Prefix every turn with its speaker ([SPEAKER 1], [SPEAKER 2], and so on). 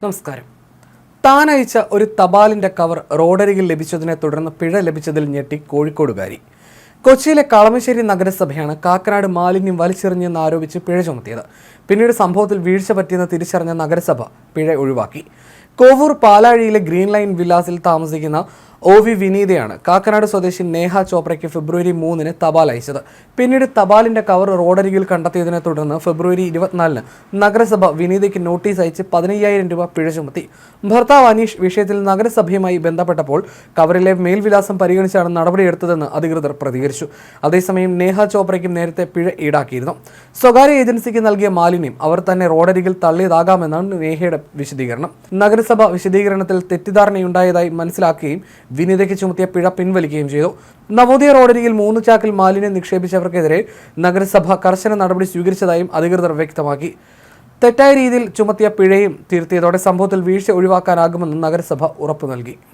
[SPEAKER 1] നമസ്കാരം. താൻ അയച്ച ഒരു തപാലിന്റെ കവർ റോഡരികിൽ ലഭിച്ചതിനെ തുടർന്ന് പിഴ ലഭിച്ചതിൽ ഞെട്ടി കോഴിക്കോടുകാരി. കൊച്ചിയിലെ കളമശ്ശേരി നഗരസഭയാണ് കാക്കനാട് മാലിന്യം വലിച്ചെറിഞ്ഞെന്ന് ആരോപിച്ച് പിഴ ചുമത്തിയത്. പിന്നീട് സംഭവത്തിൽ വീഴ്ച പറ്റിയെന്ന് തിരിച്ചറിഞ്ഞ നഗരസഭ പിഴ ഒഴിവാക്കി. കോവൂർ പാലാഴിയിലെ ഗ്രീൻ ലൈൻ വില്ലാസിൽ താമസിക്കുന്ന OV വിനീതയാണ് കാക്കനാട് സ്വദേശി നേഹ ചോപ്രയ്ക്ക് ഫെബ്രുവരി 3-ന് തപാൽ അയച്ചത്. പിന്നീട് തപാലിന്റെ കവർ റോഡരികിൽ കണ്ടെത്തിയതിനെ തുടർന്ന് ഫെബ്രുവരി 24-ന് നഗരസഭ വിനീതയ്ക്ക് നോട്ടീസ് അയച്ച് 15,000 രൂപ പിഴ ചുമത്തി. ഭർത്താവ് അനീഷ് വിഷയത്തിൽ നഗരസഭയുമായി ബന്ധപ്പെട്ടപ്പോൾ കവറിലെ മേൽവിലാസം പരിഗണിച്ചാണ് നടപടിയെടുത്തതെന്ന് അധികൃതർ പ്രതികരിച്ചു. അതേസമയം നേഹ ചോപ്രയ്ക്കും നേരത്തെ പിഴ ഈടാക്കിയിരുന്നു. സ്വകാര്യ ഏജൻസിക്ക് നൽകിയ മാലിന്യം അവർ തന്നെ റോഡരികിൽ തള്ളിയതാകാമെന്നാണ് നേഹയുടെ വിശദീകരണം. നഗരസഭ വിശദീകരണത്തിൽ തെറ്റിദ്ധാരണയുണ്ടായതായി മനസ്സിലാക്കുകയും വിനീതയ്ക്ക് ചുമത്തിയ പിഴ പിൻവലിക്കുകയും ചെയ്തു. നവോദയ റോഡരികിൽ 3 ചാക്കിൽ മാലിന്യം നിക്ഷേപിച്ചവർക്കെതിരെ നഗരസഭ കർശന നടപടി സ്വീകരിച്ചതായും അധികൃതർ വ്യക്തമാക്കി. തെറ്റായ രീതിയിൽ ചുമത്തിയ പിഴയും തിരുത്തിയതോടെ സംഭവത്തിൽ വീഴ്ച ഒഴിവാക്കാനാകുമെന്ന് നഗരസഭ ഉറപ്പു നൽകി.